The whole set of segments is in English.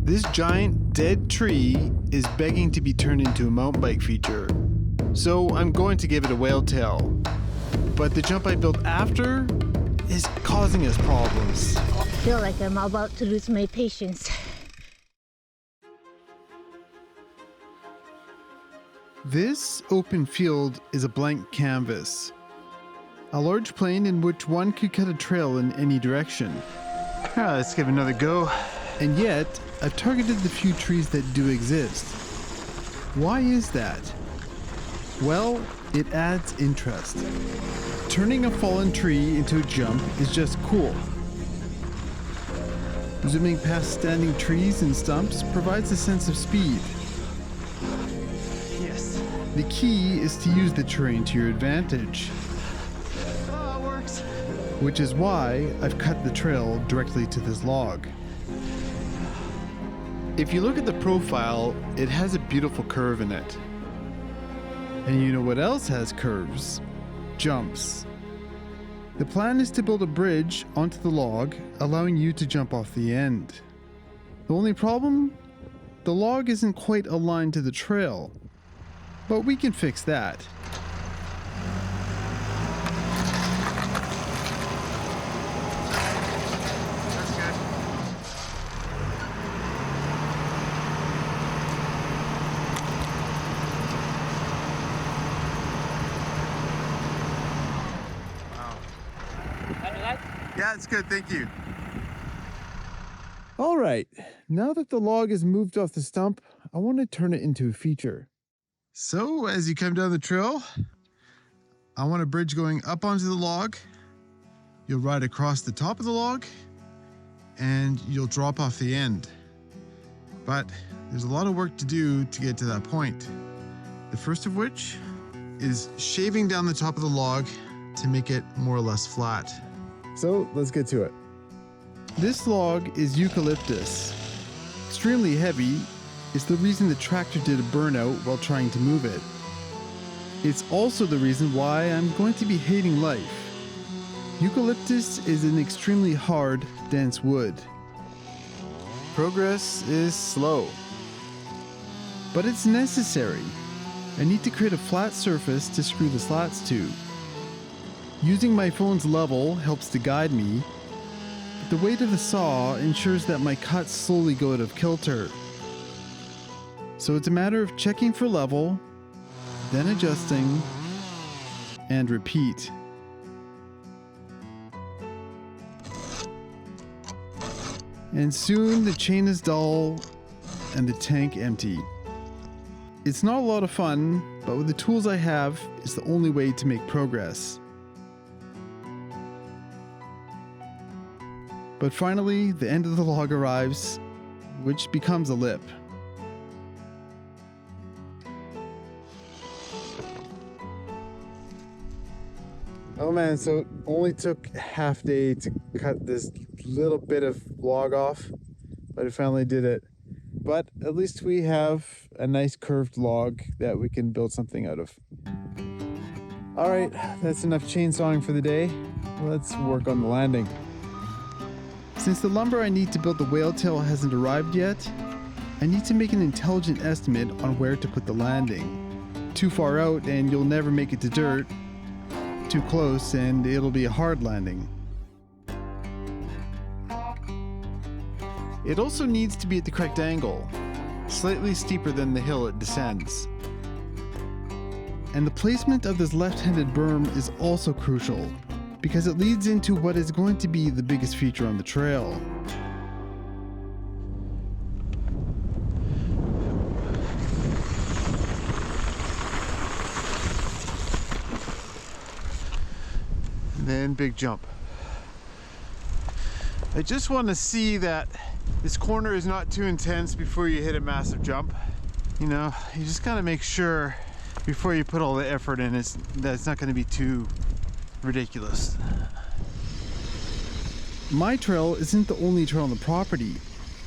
This giant dead tree is begging to be turned into a mountain bike feature, so I'm going to give it a whale tail. But the jump I built after is causing us problems. I feel like I'm about to lose my patience. This open field is a blank canvas. A large plain in which one could cut a trail in any direction. Let's give it another go. And yet, I've targeted the few trees that do exist. Why is that? Well, it adds interest. Turning a fallen tree into a jump is just cool. Zooming past standing trees and stumps provides a sense of speed. Yes. The key is to use the terrain to your advantage. Oh, it works. Which is why I've cut the trail directly to this log. If you look at the profile, it has a beautiful curve in it. And you know what else has curves? Jumps. The plan is to build a bridge onto the log, allowing you to jump off the end. The only problem? The log isn't quite aligned to the trail. But we can fix that. That's good. Wow. Yeah, it's good, thank you. All right, now that the log is moved off the stump, I want to turn it into a feature. So as you come down the trail, I want a bridge going up onto the log. You'll ride across the top of the log and you'll drop off the end. But there's a lot of work to do to get to that point. The first of which is shaving down the top of the log to make it more or less flat. So let's get to it. This log is eucalyptus. Extremely heavy. It's the reason the tractor did a burnout while trying to move it. It's also the reason why I'm going to be hating life. Eucalyptus is an extremely hard, dense wood. Progress is slow. But it's necessary. I need to create a flat surface to screw the slats to. Using my phone's level helps to guide me, but the weight of the saw ensures that my cuts slowly go out of kilter. So it's a matter of checking for level, then adjusting, and repeat. And soon the chain is dull and the tank empty. It's not a lot of fun, but with the tools I have, it's the only way to make progress. But finally, the end of the log arrives, which becomes a lip. Oh man, so it only took half day to cut this little bit of log off, but I finally did it. But at least we have a nice curved log that we can build something out of. All right, that's enough chainsawing for the day. Let's work on the landing. Since the lumber I need to build the whale tail hasn't arrived yet, I need to make an intelligent estimate on where to put the landing. Too far out and you'll never make it to dirt. Too close and it'll be a hard landing. It also needs to be at the correct angle, slightly steeper than the hill it descends. And the placement of this left-handed berm is also crucial, because it leads into what is going to be the biggest feature on the trail. And then big jump. I just want to see that this corner is not too intense before you hit a massive jump. You know, you just gotta make sure before you put all the effort in that it's not gonna be too ridiculous. My trail isn't the only trail on the property.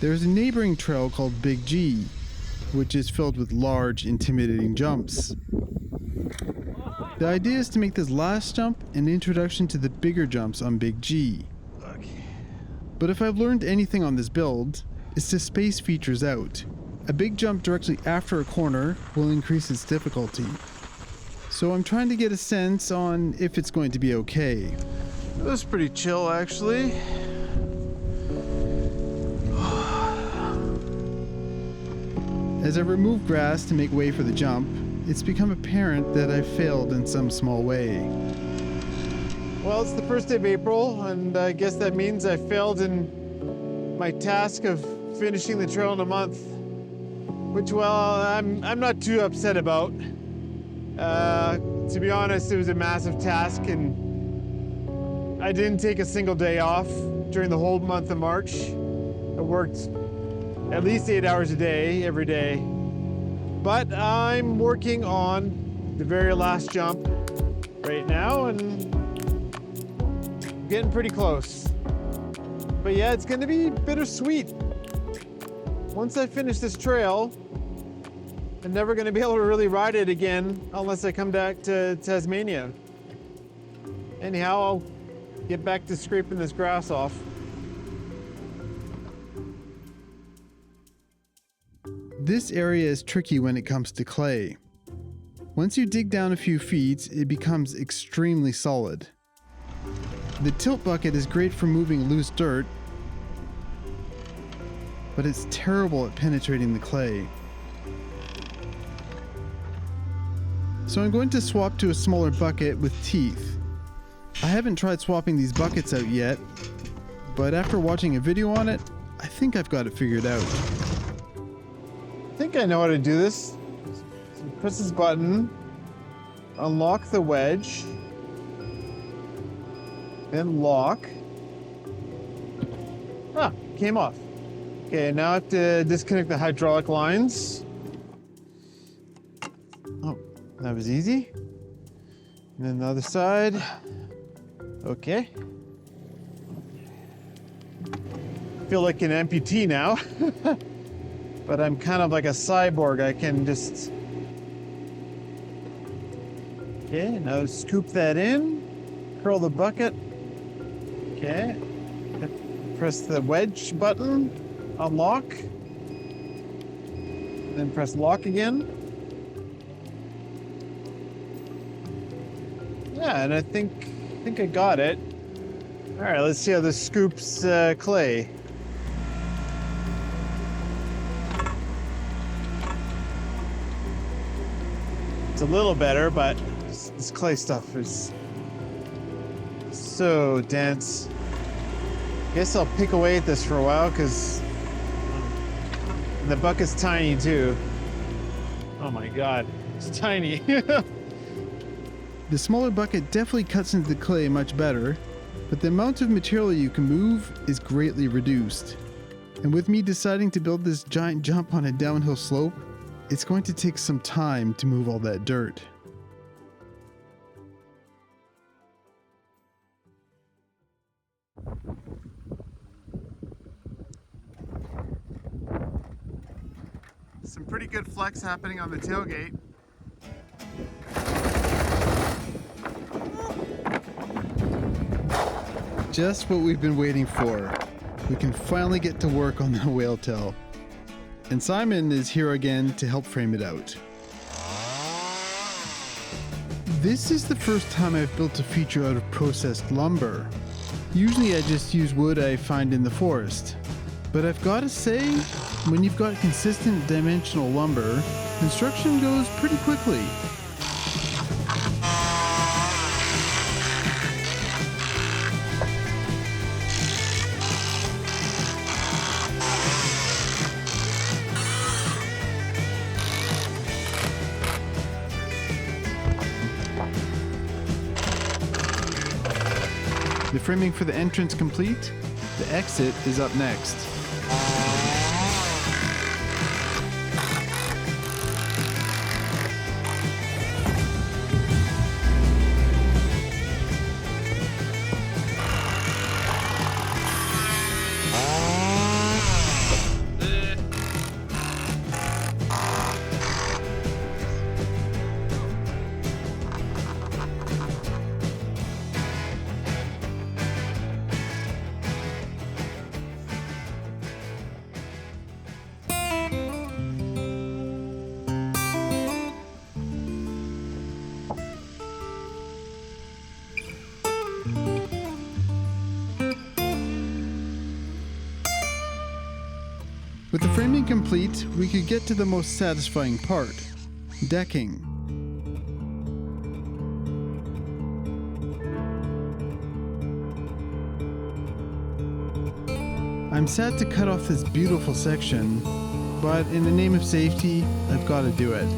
There's a neighboring trail called Big G, which is filled with large, intimidating jumps. The idea is to make this last jump an introduction to the bigger jumps on Big G. But if I've learned anything on this build, is to space features out. A big jump directly after a corner will increase its difficulty. So I'm trying to get a sense on if it's going to be okay. It was pretty chill, actually. As I remove grass to make way for the jump, it's become apparent that I failed in some small way. Well, it's the first day of April, and I guess that means I failed in my task of finishing the trail in a month, which, well, I'm not too upset about. To be honest, it was a massive task, and I didn't take a single day off during the whole month of March. I worked at least 8 hours a day, every day. But I'm working on the very last jump right now and getting pretty close. But yeah, it's gonna be bittersweet. Once I finish this trail, I'm never gonna be able to really ride it again unless I come back to Tasmania. Anyhow, I'll get back to scraping this grass off. This area is tricky when it comes to clay. Once you dig down a few feet, it becomes extremely solid. The tilt bucket is great for moving loose dirt, but it's terrible at penetrating the clay. So I'm going to swap to a smaller bucket with teeth. I haven't tried swapping these buckets out yet, but after watching a video on it, I think I've got it figured out. I think I know how to do this. So press this button, unlock the wedge, then lock. Ah, came off. Okay, now I have to disconnect the hydraulic lines. Oh, that was easy. And then the other side. Okay. I feel like an amputee now. But I'm kind of like a cyborg. I can just... Okay, now scoop that in. Curl the bucket. Okay. Press the wedge button. Unlock. Then press lock again. Yeah, and I think I got it. All right, let's see how this scoops clay. It's a little better, but this clay stuff is so dense. Guess I'll pick away at this for a while because the bucket's tiny too. Oh my God, it's tiny. The smaller bucket definitely cuts into the clay much better, but the amount of material you can move is greatly reduced. And with me deciding to build this giant jump on a downhill slope, it's going to take some time to move all that dirt. Some pretty good flex happening on the tailgate. Just what we've been waiting for. We can finally get to work on the whale tail. And Simon is here again to help frame it out. This is the first time I've built a feature out of processed lumber. Usually I just use wood I find in the forest. But I've got to say, when you've got consistent dimensional lumber, construction goes pretty quickly. The framing for the entrance complete, the exit is up next. With the framing complete, we could get to the most satisfying part, decking. I'm sad to cut off this beautiful section, but in the name of safety, I've got to do it.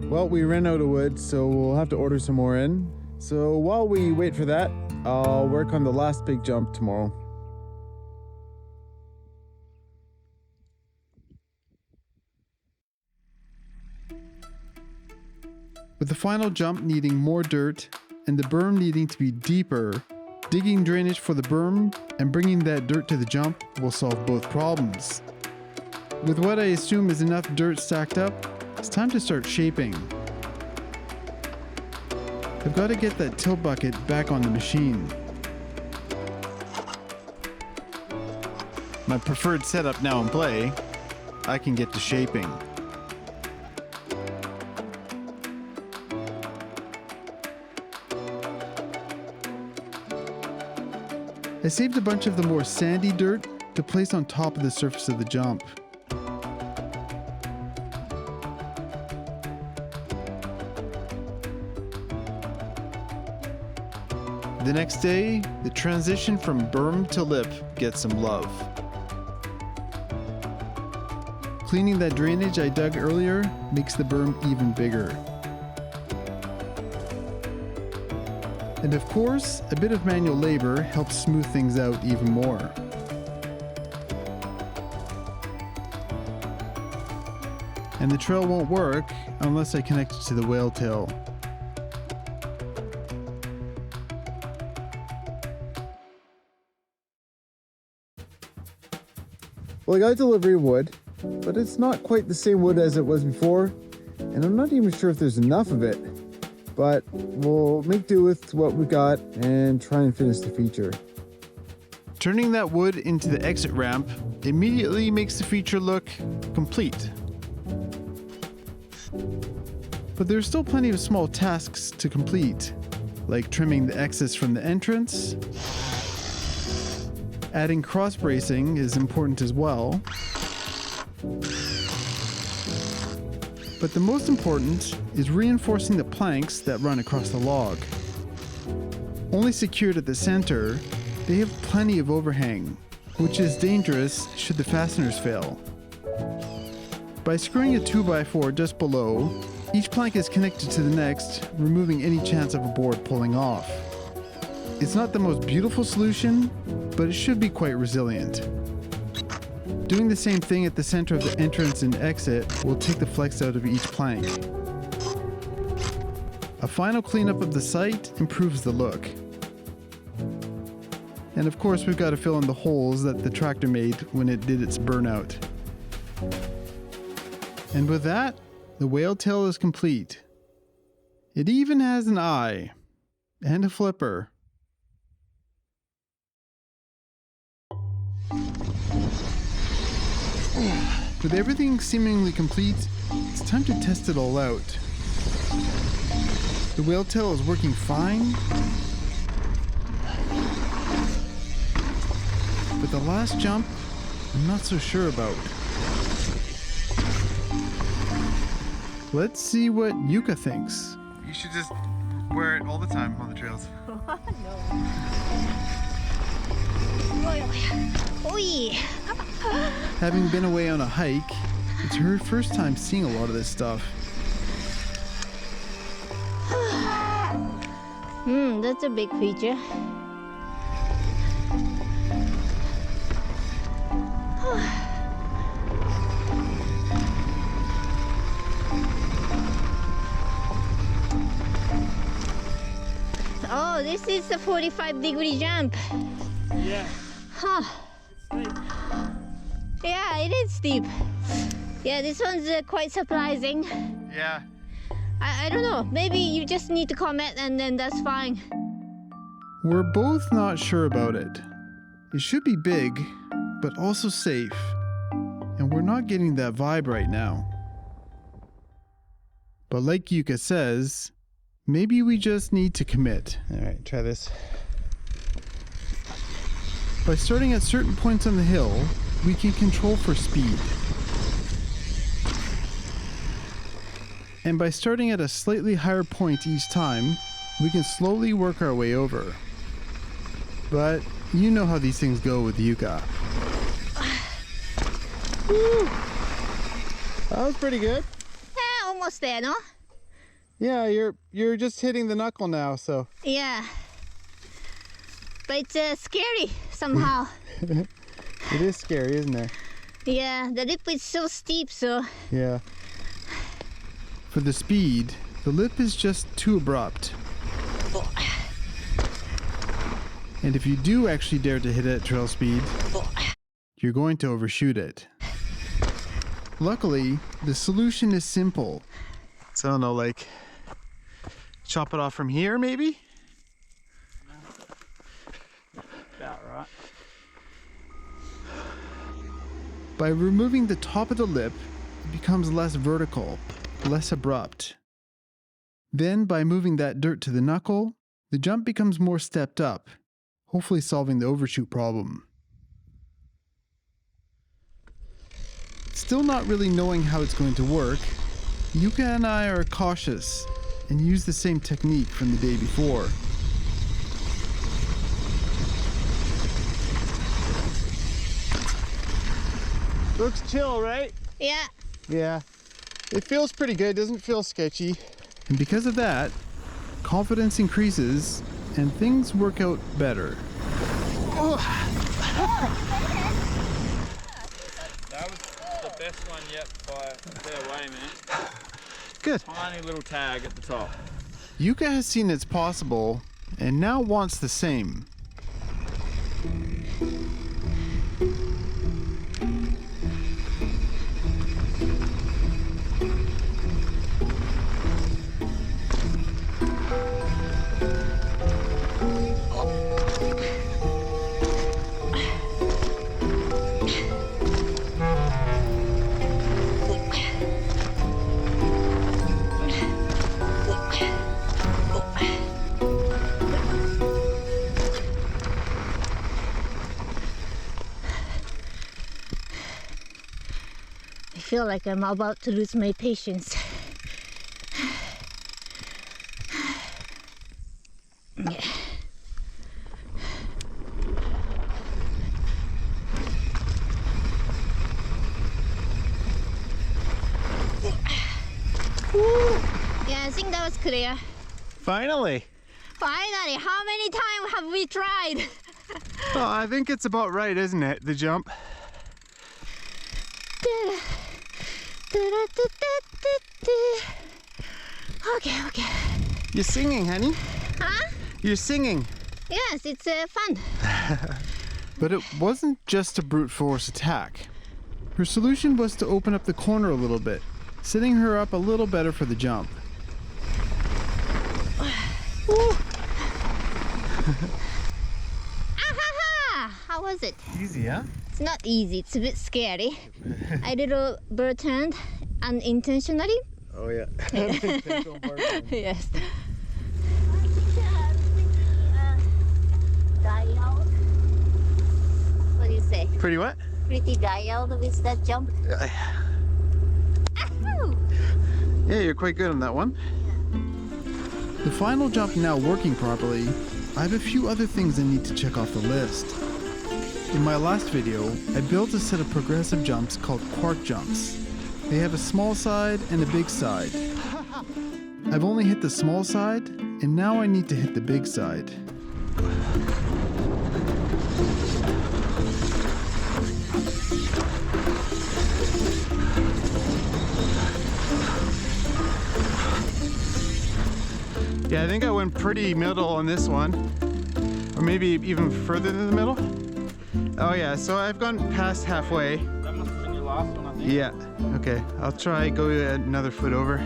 Well, we ran out of wood, so we'll have to order some more in. So while we wait for that, I'll work on the last big jump tomorrow. With the final jump needing more dirt and the berm needing to be deeper, digging drainage for the berm and bringing that dirt to the jump will solve both problems. With what I assume is enough dirt stacked up, it's time to start shaping. I've got to get that tilt bucket back on the machine. My preferred setup now in play, I can get to shaping. I saved a bunch of the more sandy dirt to place on top of the surface of the jump. The next day, the transition from berm to lip gets some love. Cleaning that drainage I dug earlier makes the berm even bigger. And of course, a bit of manual labor helps smooth things out even more. And the trail won't work unless I connect it to the whale tail. Well, I got a delivery of wood, but it's not quite the same wood as it was before, and I'm not even sure if there's enough of it. But we'll make do with what we got and try and finish the feature. Turning that wood into the exit ramp immediately makes the feature look complete. But there's still plenty of small tasks to complete, like trimming the excess from the entrance. Adding cross bracing is important as well. But the most important is reinforcing the planks that run across the log. Only secured at the center, they have plenty of overhang, which is dangerous should the fasteners fail. By screwing a 2x4 just below, each plank is connected to the next, removing any chance of a board pulling off. It's not the most beautiful solution, but it should be quite resilient. Doing the same thing at the center of the entrance and exit will take the flex out of each plank. A final cleanup of the site improves the look. And of course, we've got to fill in the holes that the tractor made when it did its burnout. And with that, the whale tail is complete. It even has an eye and a flipper. With everything seemingly complete, it's time to test it all out. The whale tail is working fine, but the last jump, I'm not so sure about. Let's see what Yuka thinks. You should just wear it all the time on the trails. Oi. Having been away on a hike, it's her first time seeing a lot of this stuff. That's a big feature. Oh, this is the 45-degree jump. Yeah. Huh. Yeah, it is steep. Yeah, this one's quite surprising. Yeah. I don't know. Maybe you just need to comment and then that's fine. We're both not sure about it. It should be big, but also safe. And we're not getting that vibe right now. But like Yuka says, maybe we just need to commit. All right, try this. By starting at certain points on the hill, we can control for speed. And by starting at a slightly higher point each time, we can slowly work our way over. But you know how these things go with Yuka. Woo. That was pretty good. Yeah, almost there, no? Yeah, you're just hitting the knuckle now, so. Yeah. But it's scary somehow. It is scary, isn't it? Yeah, the lip is so steep, so. Yeah. For the speed, the lip is just too abrupt. And if you do actually dare to hit it at trail speed, you're going to overshoot it. Luckily, the solution is simple. So I don't know, like, chop it off from here, maybe? About right. By removing the top of the lip, it becomes less vertical, less abrupt. Then, by moving that dirt to the knuckle, the jump becomes more stepped up, hopefully solving the overshoot problem. Still not really knowing how it's going to work, Yuka and I are cautious and use the same technique from the day before. Looks chill, right? Yeah. Yeah. It feels pretty good, doesn't feel sketchy. And because of that, confidence increases and things work out better. That was the best one yet by a fair way, man. Good. Tiny little tag at the top. Yuka has seen it's possible and now wants the same. I feel like I'm about to lose my patience. Yeah. Yeah, I think that was clear. Finally. Finally, how many times have we tried? Oh, I think it's about right, isn't it? The jump. Okay. You're singing, honey. Huh? You're singing. Yes, it's fun. But it wasn't just a brute force attack. Her solution was to open up the corner a little bit, setting her up a little better for the jump. How was it? Easy, huh? It's not easy, it's a bit scary. I little bird turned unintentionally. Oh, yeah. Yes. What do you say? Pretty what? Pretty dialed with that jump. Ahoo! Yeah, you're quite good on that one. The final jump now working properly, I have a few other things I need to check off the list. In my last video, I built a set of progressive jumps called quark jumps. They have a small side and a big side. I've only hit the small side, and now I need to hit the big side. Yeah, I think I went pretty middle on this one. Or maybe even further than the middle. Oh yeah, so I've gone past halfway. That must have been your last one, I think. Yeah, okay. I'll try go another foot over.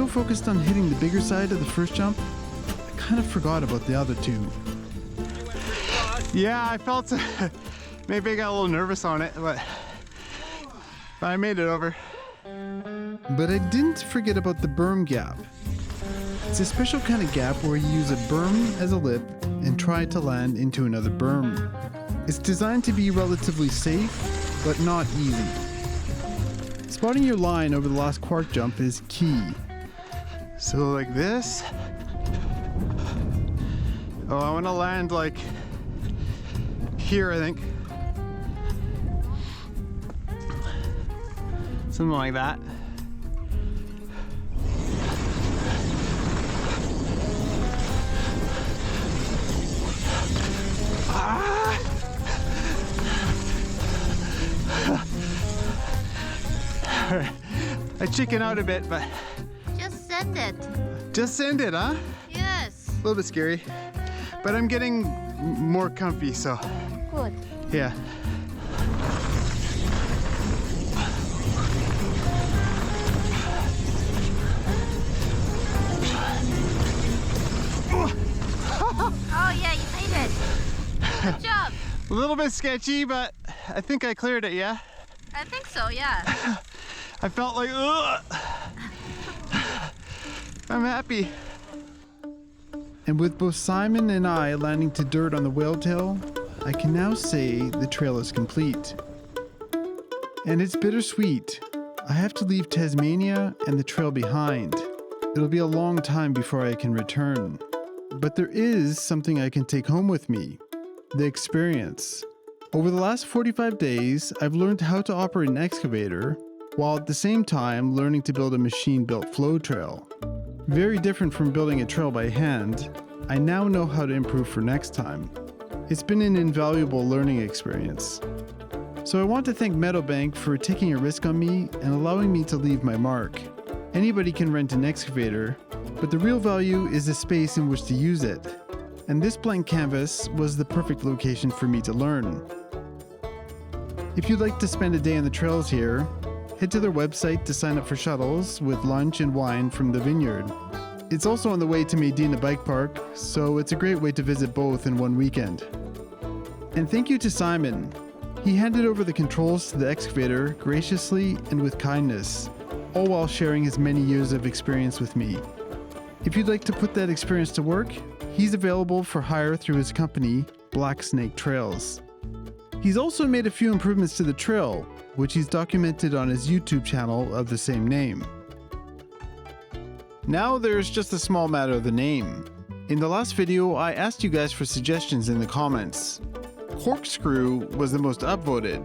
so focused on hitting the bigger side of the first jump, I kind of forgot about the other two. Yeah, I felt maybe I got a little nervous on it, but I made it over. But I didn't forget about the berm gap. It's a special kind of gap where you use a berm as a lip and try to land into another berm. It's designed to be relatively safe, but not easy. Spotting your line over the last quark jump is key. So like this. Oh, I want to land like here, I think. Something like that. I chicken out a bit, but Just send it. just send it, huh? Yes. A little bit scary, but I'm getting more comfy, so Good. yeah. Oh yeah, you made it. Good job. A little bit sketchy, but I think I cleared it, yeah? I think so, yeah. I felt like, ugh. I'm happy. And with both Simon and I landing to dirt on the whale tail, I can now say the trail is complete. And it's bittersweet. I have to leave Tasmania and the trail behind. It'll be a long time before I can return. But there is something I can take home with me: the experience. Over the last 45 days, I've learned how to operate an excavator, while at the same time learning to build a machine-built flow trail. Very different from building a trail by hand, I now know how to improve for next time. It's been an invaluable learning experience. So I want to thank Meadowbank for taking a risk on me and allowing me to leave my mark. Anybody can rent an excavator, but the real value is the space in which to use it. And this blank canvas was the perfect location for me to learn. If you'd like to spend a day on the trails here, head to their website to sign up for shuttles with lunch and wine from the vineyard. It's also on the way to Medina Bike Park, so it's a great way to visit both in one weekend. And thank you to Simon. He handed over the controls to the excavator graciously and with kindness, all while sharing his many years of experience with me. If you'd like to put that experience to work, he's available for hire through his company, Black Snake Trails. He's also made a few improvements to the trail, which he's documented on his YouTube channel of the same name. Now there's just a small matter of the name. In the last video, I asked you guys for suggestions in the comments. Corkscrew was the most upvoted.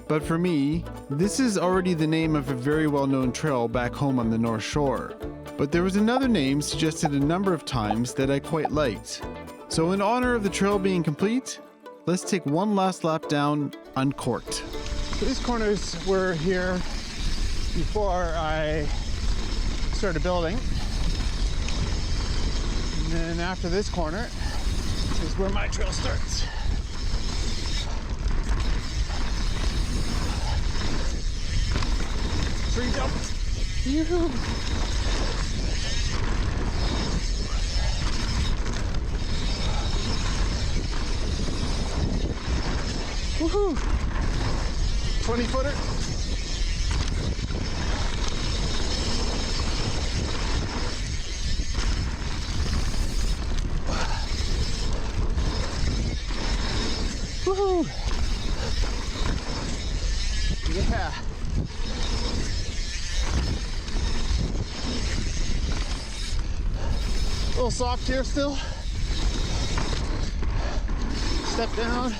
But for me, this is already the name of a very well-known trail back home on the North Shore. But there was another name suggested a number of times that I quite liked. So in honor of the trail being complete, let's take one last lap down uncorked. These corners were here before I started building. And then after this corner is where my trail starts. Tree jump. Yoo-hoo. Woohoo! 20-footer. Woohoo! Yeah. A little soft here still. Step down.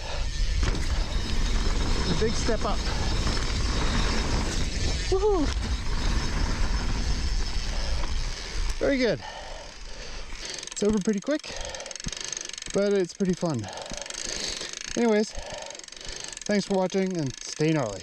A big step up. Woohoo! Very good. It's over pretty quick, but it's pretty fun. Anyways, thanks for watching and stay gnarly.